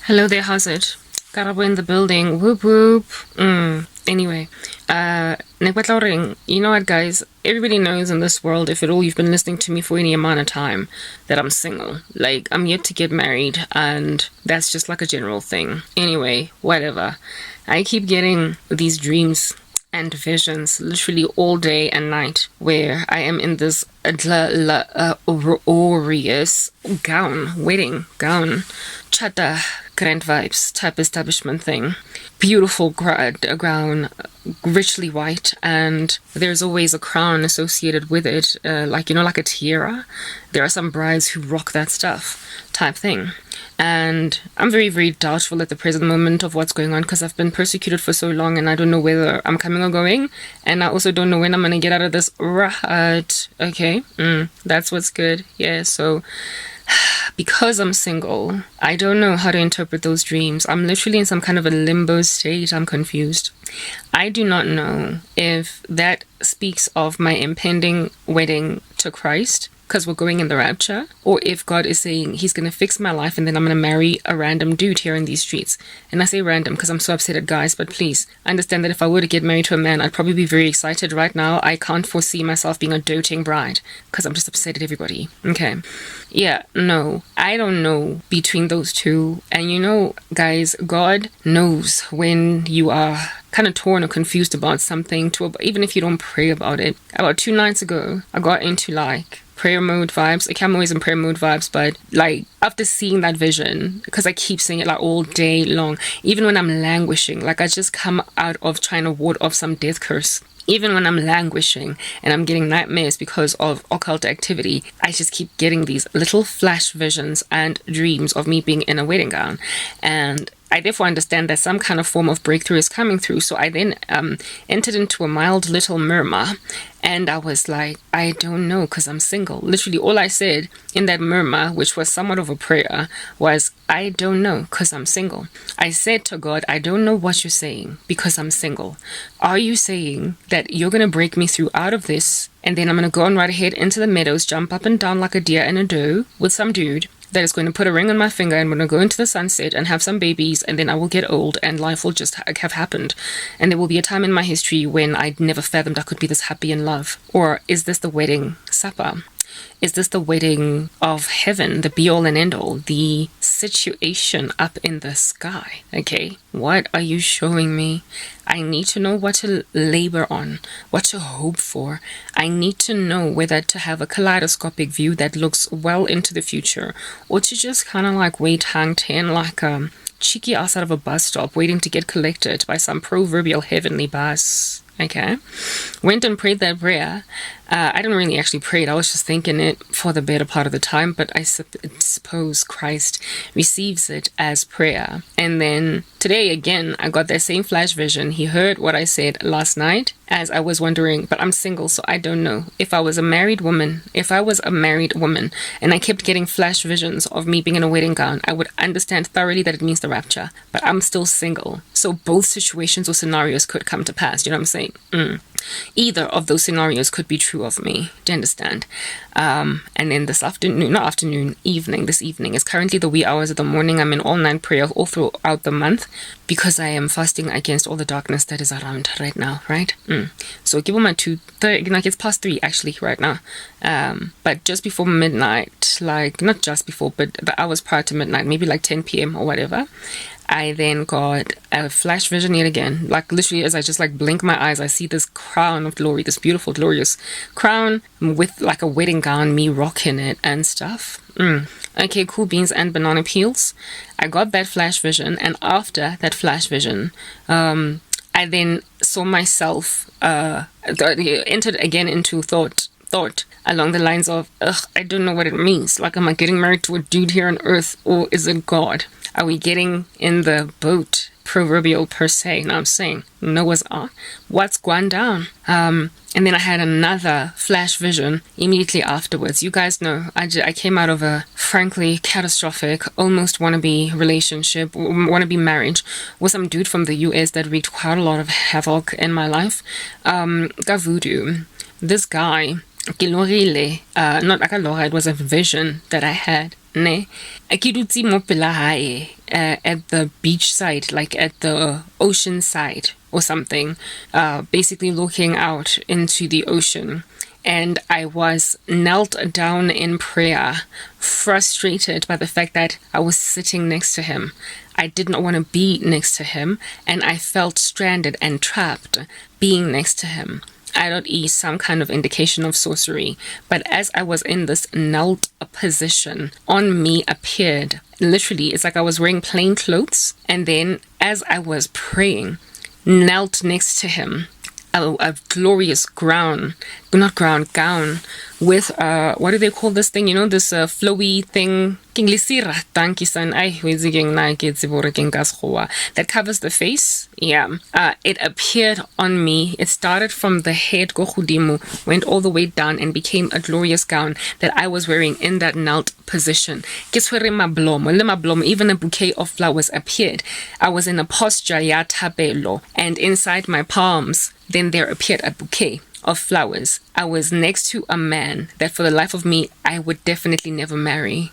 Hello there, how's it? Karabo in the building. Whoop whoop. Anyway, you know what, guys? Everybody knows in this world, if at all you've been listening to me for any amount of time, that I'm single. Like, I'm yet to get married, and that's just like a general thing. Anyway, whatever. I keep getting these dreams and visions literally all day and night where I am in this glorious wedding gown, chata grand vibes type establishment thing. Beautiful gown, richly white, and there's always a crown associated with it, like a tiara. There are some brides who rock that stuff type thing. And I'm very, very doubtful at the present moment of what's going on because I've been persecuted for so long and I don't know whether I'm coming or going. And I also don't know when I'm going to get out of this rut. Okay, that's what's good. Yeah, so because I'm single, I don't know how to interpret those dreams. I'm literally in some kind of a limbo state. I'm confused. I do not know if that speaks of my impending wedding to Christ, because we're going in the rapture, or if God is saying he's going to fix my life and then I'm going to marry a random dude here in these streets. And I say random because I'm so upset at guys, but please understand that if I were to get married to a man, I'd probably be very excited. Right now, I can't foresee myself being a doting bride because I'm just upset at everybody. Okay. Yeah, no, I don't know between those two. And you know, guys, God knows when you are kind of torn or confused about something, even if you don't pray about it. About 2 nights ago, I got into prayer mode vibes. I'm always in prayer mode vibes, but after seeing that vision, because I keep saying it all day long, even when I'm languishing, I just come out of trying to ward off some death curse. Even when I'm languishing and I'm getting nightmares because of occult activity, I just keep getting these little flash visions and dreams of me being in a wedding gown. And I therefore understand that some kind of form of breakthrough is coming through. So I then entered into a mild little murmur. And I was like, I don't know because I'm single. Literally all I said in that murmur, which was somewhat of a prayer, was, I don't know because I'm single. I said to God, I don't know what you're saying because I'm single. Are you saying that you're going to break me through out of this, and then I'm going to go on right ahead into the meadows, jump up and down like a deer in a doe with some dude that is going to put a ring on my finger, and we're going to go into the sunset and have some babies, and then I will get old and life will just have happened, and there will be a time in my history when I never fathomed I could be this happy in love? Or is this the wedding supper? Is this the wedding of heaven, the be all and end all, the situation up in the sky? Okay, what are you showing me? I need to know what to labor on, what to hope for. I need to know whether to have a kaleidoscopic view that looks well into the future, or to just kind of wait hang ten like a cheeky ass out of a bus stop waiting to get collected by some proverbial heavenly bus. Okay, went and prayed that prayer. I didn't really actually pray it. I was just thinking it for the better part of the time, but I suppose Christ receives it as prayer. And then today again, I got that same flash vision. He heard what I said last night as I was wondering, but I'm single, so I don't know. If I was a married woman and I kept getting flash visions of me being in a wedding gown, I would understand thoroughly that it means the rapture, but I'm still single. So both situations or scenarios could come to pass. You know what I'm saying? Either of those scenarios could be true of me. Do you understand? And then this evening is currently the wee hours of the morning. I'm in all-night prayer all throughout the month because I am fasting against all the darkness that is around right now, right? So give them it's past 3 actually right now. But just before midnight, not just before, but the hours prior to midnight, maybe 10 p.m. or whatever, I then got a flash vision yet again. Literally as I just blink my eyes, I see this crown of glory, this beautiful, glorious crown with a wedding gown, me rocking it and stuff. Okay, cool beans and banana peels. I got that flash vision, and after that flash vision, I then saw myself entered again into thought along the lines of, I don't know what it means. Am I getting married to a dude here on earth, or is it God? Are we getting in the boat, proverbial per se? Now I'm saying Noah's Ark. What's going down? And then I had another flash vision immediately afterwards. You guys know I came out of a frankly catastrophic, almost wannabe relationship, wannabe marriage with some dude from the US that wreaked quite a lot of havoc in my life. Gavudu. This guy, it was a vision that I had ne. Ke dutse mo pela hae, at the beach side, like at the ocean side or something, basically looking out into the ocean. And I was knelt down in prayer, frustrated by the fact that I was sitting next to him. I did not want to be next to him, and I felt stranded and trapped being next to him. I don't eat some kind of indication of sorcery, but as I was in this knelt position, on me appeared, literally, it's like I was wearing plain clothes, and then as I was praying, knelt next to him, a glorious gown with what do they call this thing, this flowy thing that covers the face. It appeared on me. It started from the head go godimo, went all the way down and became a glorious gown that I was wearing in that knelt position. Even a bouquet of flowers appeared. I was in a posture ya tabelo, and inside my palms then there appeared a bouquet of flowers. I was next to a man that for the life of me I would definitely never marry,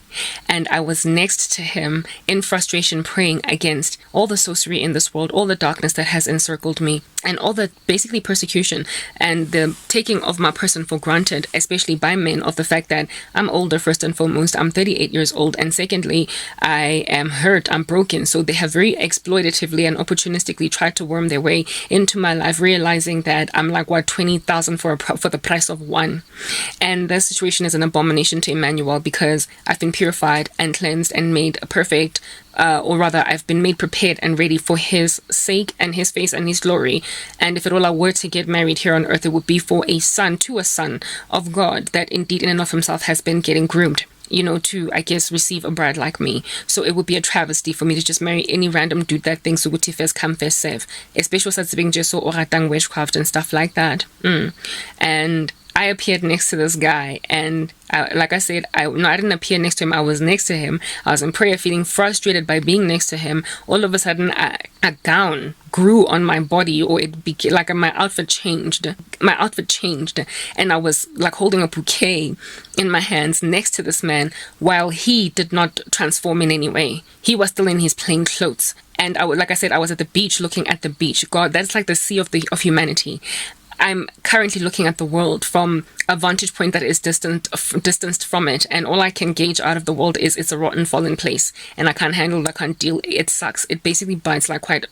and I was next to him in frustration, praying against all the sorcery in this world, all the darkness that has encircled me, and all the basically persecution and the taking of my person for granted, especially by men, of the fact that I'm older. First and foremost, I'm 38 years old, and secondly, I am hurt, I'm broken. So they have very exploitatively and opportunistically tried to worm their way into my life, realizing that I'm like 20,000 for the price of one. And the situation is an abomination to Emmanuel, because I've been purified and cleansed and made perfect, or rather I've been made prepared and ready for his sake and his face and his glory. And if it all were to get married here on earth, it would be for a son of God that indeed in and of himself has been getting groomed, to, I guess, receive a bride like me. So it would be a travesty for me to just marry any random dude that thinks ukuthi first come first serve, especially such being just so oratang witchcraft and stuff like that. And I appeared next to this guy, and like I said, I didn't appear next to him. I was next to him. I was in prayer, feeling frustrated by being next to him. All of a sudden, a gown grew on my body, or it became like my outfit changed. And I was like holding a bouquet in my hands next to this man, while he did not transform in any way. He was still in his plain clothes, and like I said, I was at the beach, looking at the beach. God, that's like the sea of humanity. I'm currently looking at the world from a vantage point that is distanced from it, and all I can gauge out of the world is it's a rotten, fallen place, and I can't handle it, I can't deal. It sucks. It basically bites like quite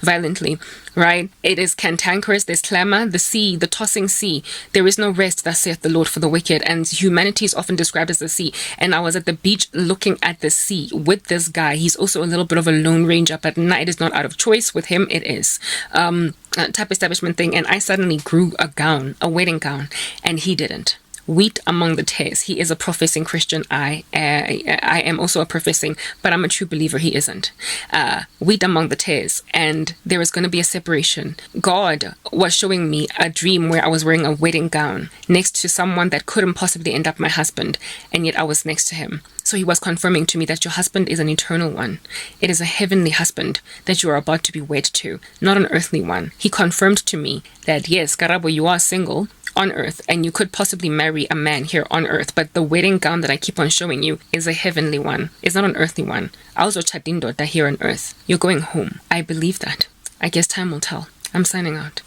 violently, right? It is cantankerous. There's clamor, the sea, the tossing sea. There is no rest, thus saith the Lord, for the wicked. And humanity is often described as the sea. And I was at the beach looking at the sea with this guy. He's also a little bit of a lone ranger, but it is not out of choice. With him, it is. Type establishment thing, and I suddenly grew a wedding gown, and he didn't. Wheat among the tares. He is a professing Christian. I am also a professing, but I'm a true believer. He isn't. Wheat among the tares, and there is going to be a separation. God was showing me a dream where I was wearing a wedding gown next to someone that couldn't possibly end up my husband, and yet I was next to him. So he was confirming to me that your husband is an eternal one. It is a heavenly husband that you are about to be wed to, not an earthly one. He confirmed to me that yes, Karabo, you are single on earth, and you could possibly marry a man here on earth, but the wedding gown that I keep on showing you is a heavenly one. It's not an earthly one. Also chatindo that here on earth. You're going home. I believe that. I guess time will tell. I'm signing out.